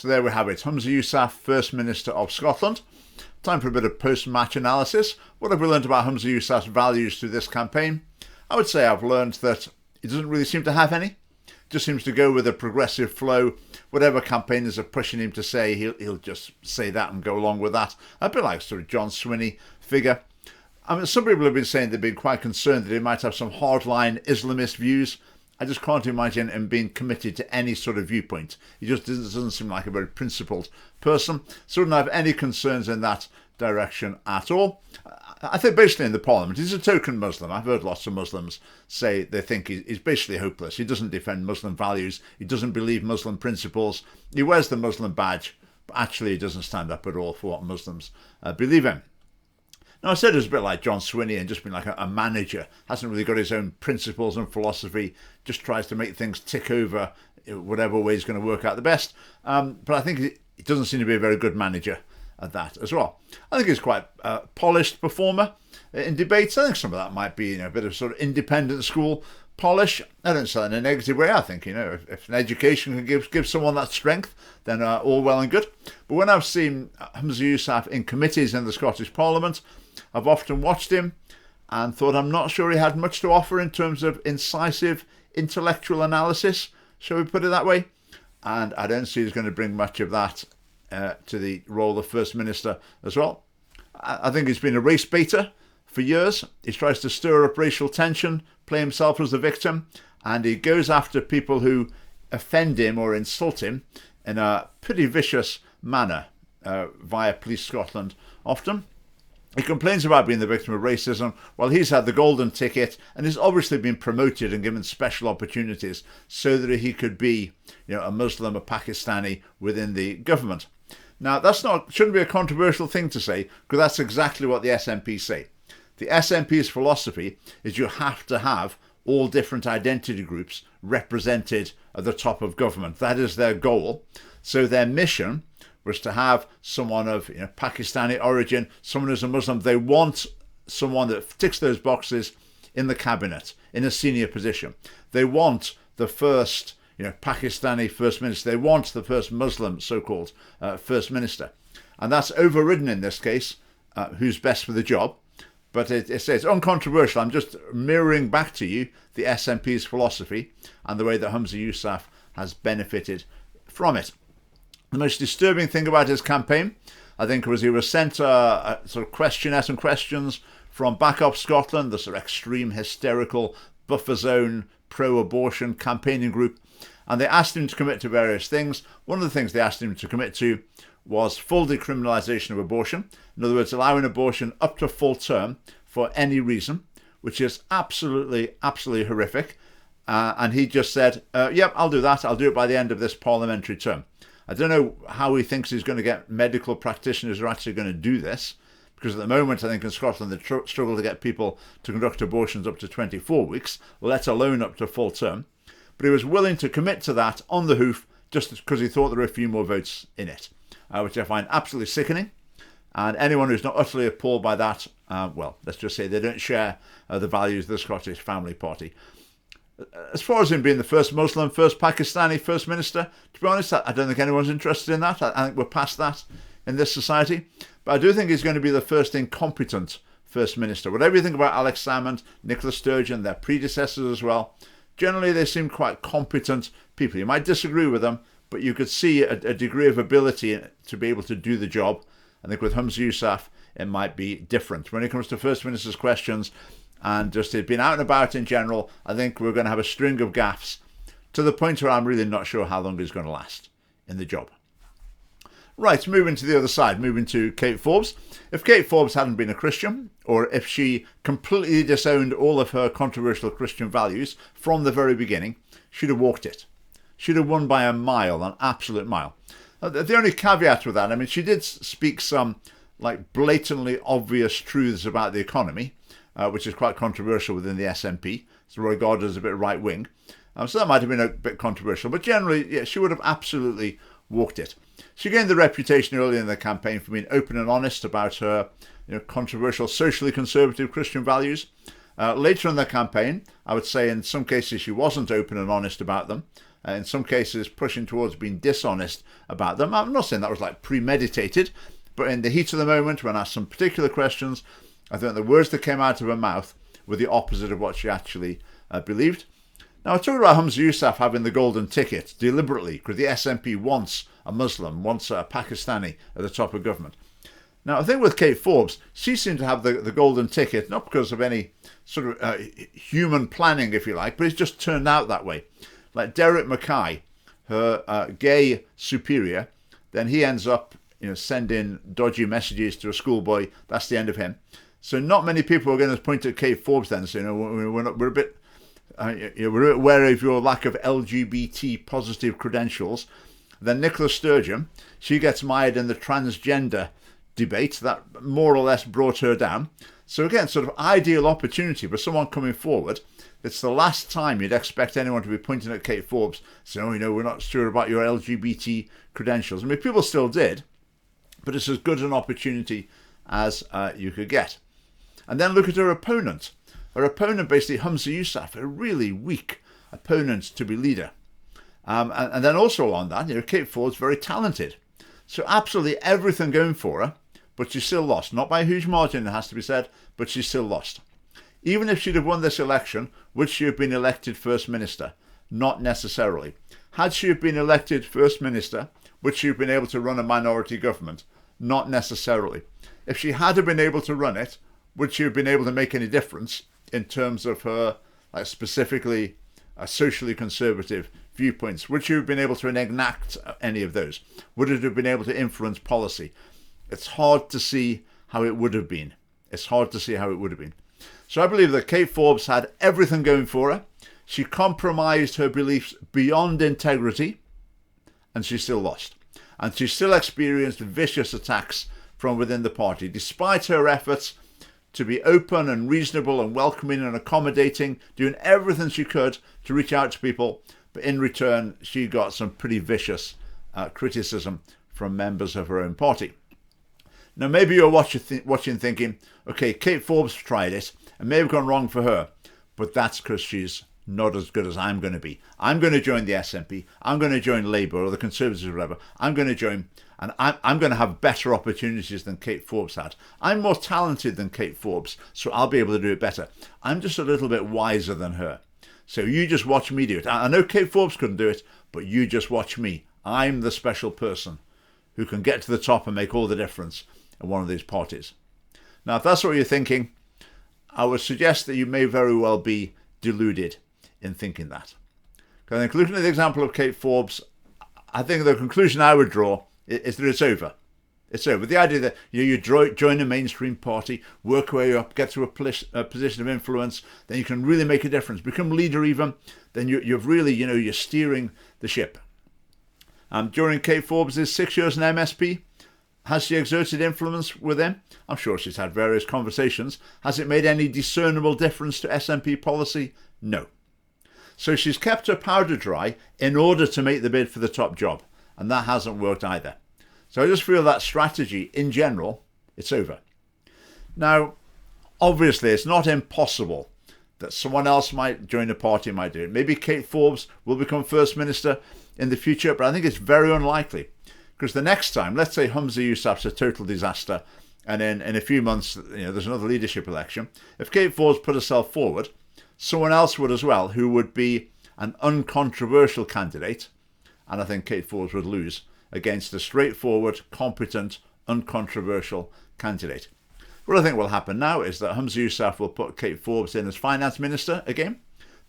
So there we have it. Humza Yousaf, First Minister of Scotland. Time for a bit of post-match analysis. What have we learned about Humza Yousaf's values through this campaign? I would say I've learned that he doesn't really seem to have any. Just seems to go with a progressive flow. Whatever campaigners are pushing him to say, he'll just say that and go along with that. A bit like sort of John Swinney figure. I mean, some people have been saying they've been quite concerned that he might have some hardline Islamist views. I just can't imagine him being committed to any sort of viewpoint. He just doesn't seem like a very principled person. So I don't have any concerns in that direction at all. I think basically in the parliament, he's a token Muslim. I've heard lots of Muslims say they think he's basically hopeless. He doesn't defend Muslim values. He doesn't believe Muslim principles. He wears the Muslim badge, but actually he doesn't stand up at all for what Muslims believe in. Now, I said it was a bit like John Swinney and just been like a manager. Hasn't really got his own principles and philosophy. Just tries to make things tick over whatever way he's going to work out the best. But I think he doesn't seem to be a very good manager at that as well. I think he's quite a polished performer in debates. I think some of that might be a bit of sort of independent school polish. I don't say that in a negative way. I think if an education can give someone that strength, then all well and good. But when I've seen Humza Yousaf in committees in the Scottish Parliament, I've often watched him and thought I'm not sure he had much to offer in terms of incisive intellectual analysis, shall we put it that way? And I don't see he's going to bring much of that to the role of First Minister as well. I think he's been a race baiter for years. He tries to stir up racial tension, play himself as the victim, and he goes after people who offend him or insult him in a pretty vicious manner via Police Scotland often. He complains about being the victim of racism while he's had the golden ticket and has obviously been promoted and given special opportunities so that he could be a Muslim, a Pakistani within the government. Now, shouldn't be a controversial thing to say, because that's exactly what the SNP say. The SNP's philosophy is you have to have all different identity groups represented at the top of government. That is their goal. So their mission was to have someone of Pakistani origin, someone who's a Muslim. They want someone that ticks those boxes in the cabinet, in a senior position. They want the first Pakistani First Minister. They want the first Muslim so-called First Minister. And that's overridden in this case, who's best for the job. But it says uncontroversial. I'm just mirroring back to you the SNP's philosophy and the way that Humza Yousaf has benefited from it. The most disturbing thing about his campaign, I think, was he was sent a sort of questionnaire and questions from Back Up Scotland, the sort of extreme, hysterical, buffer zone, pro-abortion campaigning group, and they asked him to commit to various things. One of the things they asked him to commit to was full decriminalisation of abortion. In other words, allowing abortion up to full term for any reason, which is absolutely horrific. And he just said, yep, I'll do that. I'll do it by the end of this parliamentary term. I don't know how he thinks he's going to get medical practitioners who are actually going to do this, because at the moment I think in Scotland they struggle to get people to conduct abortions up to 24 weeks, let alone up to full term. But he was willing to commit to that on the hoof just because he thought there were a few more votes in it, which I find absolutely sickening. And anyone who's not utterly appalled by that, well, let's just say they don't share the values of the Scottish Family Party. As far as him being the first Muslim, first Pakistani First Minister, to be honest, I don't think anyone's interested in that. I think we're past that in this society. But I do think he's going to be the first incompetent First Minister. Whatever you think about Alex Salmond, Nicola Sturgeon, their predecessors as well, generally they seem quite competent people. You might disagree with them, but you could see a degree of ability to be able to do the job. I think with Humza Yousaf, it might be different. When it comes to First Minister's questions, and just it being out and about in general, I think we're going to have a string of gaffes to the point where I'm really not sure how long he's going to last in the job. Right, moving to the other side, moving to Kate Forbes. If Kate Forbes hadn't been a Christian, or if she completely disowned all of her controversial Christian values from the very beginning, she'd have walked it. She'd have won by a mile, an absolute mile. The only caveat with that, I mean, she did speak some blatantly obvious truths about the economy, which is quite controversial within the SNP. It's regarded as a bit right-wing. So that might have been a bit controversial. But generally, yeah, she would have absolutely walked it. She gained the reputation early in the campaign for being open and honest about her controversial, socially conservative Christian values. Later in the campaign, I would say in some cases she wasn't open and honest about them. in some cases pushing towards being dishonest about them. I'm not saying that was like premeditated, but in the heat of the moment, when asked some particular questions, I think the words that came out of her mouth were the opposite of what she actually believed. Now, I talked about Humza Yousaf having the golden ticket deliberately because the SNP wants a Muslim, wants a Pakistani at the top of government. Now, I think with Kate Forbes, she seemed to have the golden ticket, not because of any sort of human planning, if you like, but it's just turned out that way. Like Derek Mackay, her gay superior, then he ends up sending dodgy messages to a schoolboy. That's the end of him. So not many people are going to point at Kate Forbes then and say, we're a bit wary of your lack of LGBT positive credentials. Then Nicola Sturgeon, she gets mired in the transgender debate that more or less brought her down. So again, sort of ideal opportunity for someone coming forward. It's the last time you'd expect anyone to be pointing at Kate Forbes, saying, we're not sure about your LGBT credentials. I mean, people still did, but it's as good an opportunity as you could get. And then look at her opponent. Her opponent, basically Humza Yousaf, a really weak opponent to be leader. And then also on that, Kate Forbes, very talented. So absolutely everything going for her, but she still lost. Not by a huge margin, it has to be said, but she still lost. Even if she'd have won this election, would she have been elected First Minister? Not necessarily. Had she have been elected First Minister, would she have been able to run a minority government? Not necessarily. If she had been able to run it, would she have been able to make any difference in terms of her specifically socially conservative viewpoints? Would she have been able to enact any of those? Would it have been able to influence policy? It's hard to see how it would have been. It's hard to see how it would have been. So I believe that Kate Forbes had everything going for her. She compromised her beliefs beyond integrity, and she still lost. And she still experienced vicious attacks from within the party, despite her efforts to be open and reasonable and welcoming and accommodating, doing everything she could to reach out to people. But in return, she got some pretty vicious criticism from members of her own party. Now, maybe you're watching thinking, okay, Kate Forbes tried it, and may have gone wrong for her, but that's because she's not as good as I'm going to be. I'm going to join the SNP. I'm going to join Labour or the Conservatives or whatever. I'm going to join, and I'm going to have better opportunities than Kate Forbes had. I'm more talented than Kate Forbes, so I'll be able to do it better. I'm just a little bit wiser than her. So you just watch me do it. I know Kate Forbes couldn't do it, but you just watch me. I'm the special person who can get to the top and make all the difference in one of these parties. Now, if that's what you're thinking, I would suggest that you may very well be deluded in thinking that. Because in conclusion of the example of Kate Forbes, I think the conclusion I would draw is that it's over. It's over. The idea that you join a mainstream party, work your way up, get to a position of influence, then you can really make a difference, become leader even, then you've really, you're steering the ship. During Kate Forbes' 6 years in MSP, has she exerted influence with him? I'm sure she's had various conversations. Has it made any discernible difference to SNP policy? No. So she's kept her powder dry in order to make the bid for the top job, and that hasn't worked either. So I just feel that strategy, in general, it's over. Now, obviously, it's not impossible that someone else might join a party, might do it. Maybe Kate Forbes will become First Minister in the future, but I think it's very unlikely. Because the next time, let's say Humza Yousaf's a total disaster, and in a few months, there's another leadership election. If Kate Forbes put herself forward, someone else would as well, who would be an uncontroversial candidate, and I think Kate Forbes would lose against a straightforward, competent, uncontroversial candidate. What I think will happen now is that Humza Yousaf will put Kate Forbes in as finance minister again.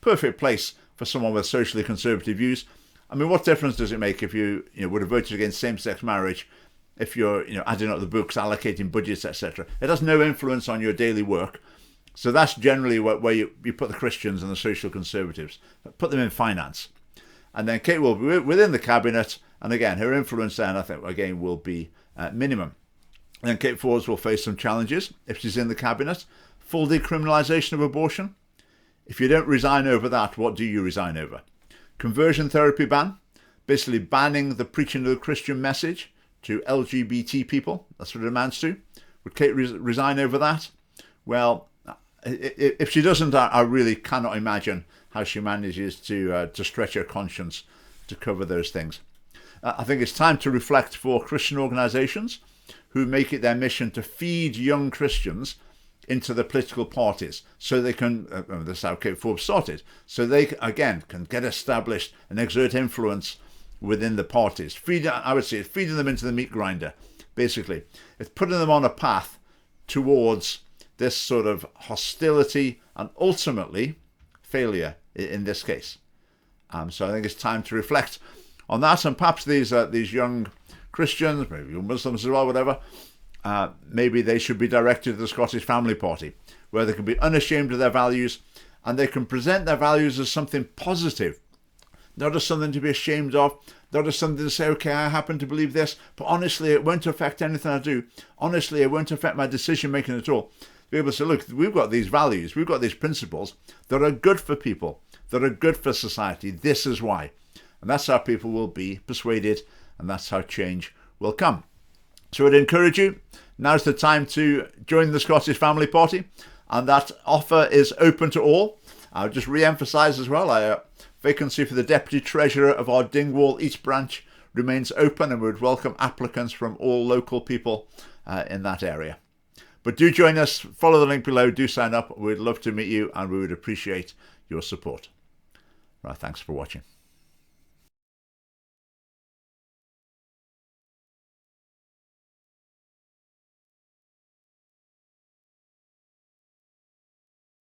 Perfect place for someone with socially conservative views. I mean, what difference does it make if you would have voted against same-sex marriage, if you're adding up the books, allocating budgets, etc.? It has no influence on your daily work. So that's generally where you put the Christians and the social conservatives. Put them in finance. And then Kate will be within the cabinet, and again, her influence then, I think, again, will be minimum. And then Kate Forbes will face some challenges if she's in the cabinet. Full decriminalisation of abortion. If you don't resign over that, what do you resign over? Conversion therapy ban, basically banning the preaching of the Christian message to LGBT people. That's what it amounts to. Would Kate resign over that? Well, if she doesn't, I really cannot imagine how she manages to stretch her conscience to cover those things. I think it's time to reflect for Christian organisations who make it their mission to feed young Christians into the political parties so they can, this is how Kate Forbes started, so they, again, can get established and exert influence within the parties. I would say it's feeding them into the meat grinder, basically. It's putting them on a path towards this sort of hostility and ultimately failure in this case. So I think it's time to reflect on that, and perhaps these young Christians, maybe Muslims as well, whatever, maybe they should be directed to the Scottish Family Party, where they can be unashamed of their values and they can present their values as something positive, not as something to be ashamed of, not as something to say, okay, I happen to believe this, but honestly, it won't affect anything I do. Honestly, it won't affect my decision making at all. Be able to say, look, we've got these values, we've got these principles that are good for people, that are good for society. This is why. And that's how people will be persuaded, and that's how change will come. So I'd encourage you, now's the time to join the Scottish Family Party, and that offer is open to all. I'll just re-emphasise as well, vacancy for the Deputy Treasurer of our Dingwall East branch remains open, and we would welcome applicants from all local people in that area. But do join us, follow the link below, do sign up. We'd love to meet you, and we would appreciate your support. Right, thanks for watching.